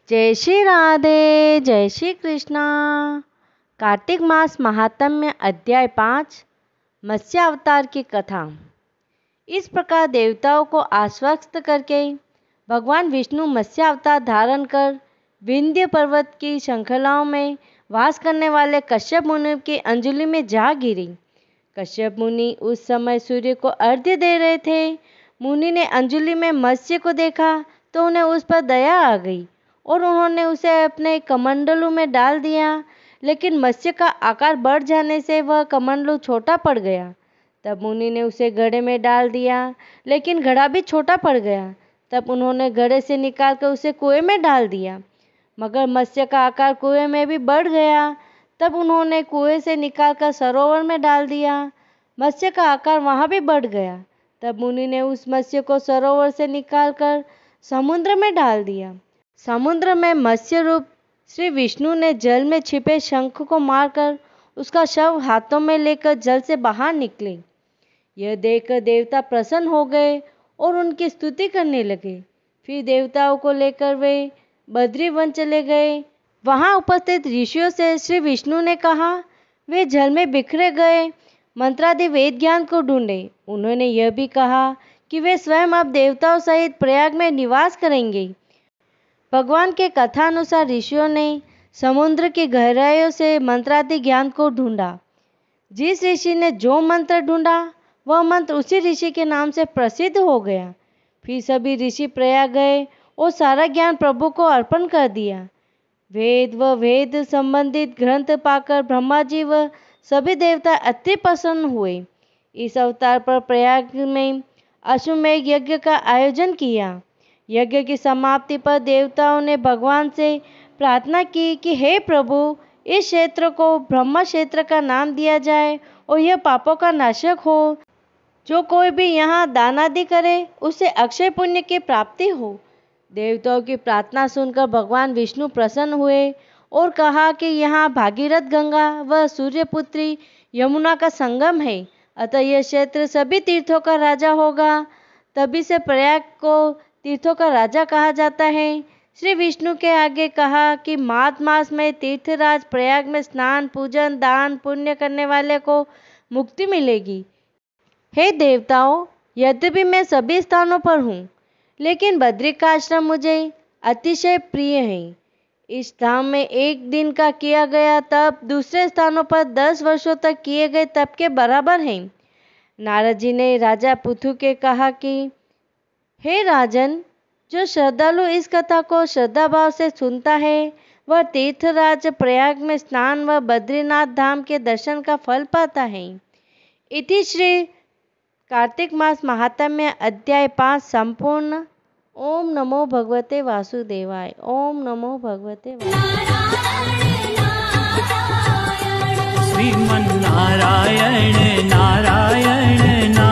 जय श्री राधे, जय श्री कृष्णा। कार्तिक मास महात्म्य अध्याय 5 मत्स्य अवतार की कथा। इस प्रकार देवताओं को आश्वस्त करके भगवान विष्णु मत्स्य अवतार धारण कर विंध्य पर्वत की श्रृंखलाओं में वास करने वाले कश्यप मुनि की अंजलि में जा गिरी। कश्यप मुनि उस समय सूर्य को अर्घ्य दे रहे थे। मुनि ने अंजलि में मत्स्य को देखा तो उन्हें उस पर दया आ गई और उन्होंने उसे अपने कमंडलू में डाल दिया, लेकिन मत्स्य का आकार बढ़ जाने से वह कमंडलू छोटा पड़ गया। तब मुनि ने उसे घड़े में डाल दिया, लेकिन घड़ा भी छोटा पड़ गया। तब उन्होंने घड़े से निकालकर उसे कुएं में डाल दिया, मगर मत्स्य का आकार कुएं में भी बढ़ गया। तब उन्होंने कुएं से निकालकर सरोवर में डाल दिया, मत्स्य का आकार वहाँ भी बढ़ गया। तब मुनि ने उस मत्स्य को सरोवर से निकालकर समुद्र में डाल दिया। समुद्र में मत्स्य रूप श्री विष्णु ने जल में छिपे शंख को मारकर उसका शव हाथों में लेकर जल से बाहर निकले। यह देखकर देवता प्रसन्न हो गए और उनकी स्तुति करने लगे। फिर देवताओं को लेकर वे बद्री वन चले गए। वहां उपस्थित ऋषियों से श्री विष्णु ने कहा, वे जल में बिखरे गए मंत्रादि वेद ज्ञान को ढूंढे। उन्होंने यह भी कहा कि वे स्वयं अब देवताओं सहित प्रयाग में निवास करेंगे। भगवान के कथानुसार ऋषियों ने समुद्र की गहराइयों से मंत्रादि ज्ञान को ढूंढा। जिस ऋषि ने जो मंत्र ढूंढा वह मंत्र उसी ऋषि के नाम से प्रसिद्ध हो गया। फिर सभी ऋषि प्रयाग गए और सारा ज्ञान प्रभु को अर्पण कर दिया। वेद व वेद संबंधित ग्रंथ पाकर ब्रह्मा जी व सभी देवता अति प्रसन्न हुए। इस अवतार पर प्रयाग में अश्वमेध यज्ञ का आयोजन किया। यज्ञ की समाप्ति पर देवताओं ने भगवान से प्रार्थना की कि हे प्रभु, इस क्षेत्र को ब्रह्म क्षेत्र का नाम दिया जाए और यह पापों का नाशक हो। जो कोई भी यहाँ दान आदि करे उसे अक्षय पुण्य की प्राप्ति हो। देवताओं की प्रार्थना सुनकर भगवान विष्णु प्रसन्न हुए और कहा कि यहाँ भागीरथ गंगा व सूर्यपुत्री यमुना का संगम है, अतः यह क्षेत्र सभी तीर्थों का राजा होगा। तभी से प्रयाग को तीर्थों का राजा कहा जाता है। श्री विष्णु के आगे कहा कि माघ मास में तीर्थराज प्रयाग में स्नान, पूजन, दान, पुण्य करने वाले को मुक्ति मिलेगी। हे देवताओं, यद्यपि मैं सभी स्थानों पर हूँ, लेकिन बद्री का आश्रम मुझे अतिशय प्रिय है। इस धाम में एक दिन का किया गया तप दूसरे स्थानों पर 10 वर्षों तक किए गए तप के बराबर है। नारद जी ने राजा पृथु के कहा कि हे राजन, जो श्रद्धालु इस कथा को श्रद्धा भाव से सुनता है वह तीर्थराज प्रयाग में स्नान व बद्रीनाथ धाम के दर्शन का फल पाता है। इति श्री कार्तिक मास महात्म्य अध्याय 5 संपूर्ण। ओम नमो भगवते वासुदेवाय। ओम नमो भगवते श्रीमन्नारायण नारायण नारायण।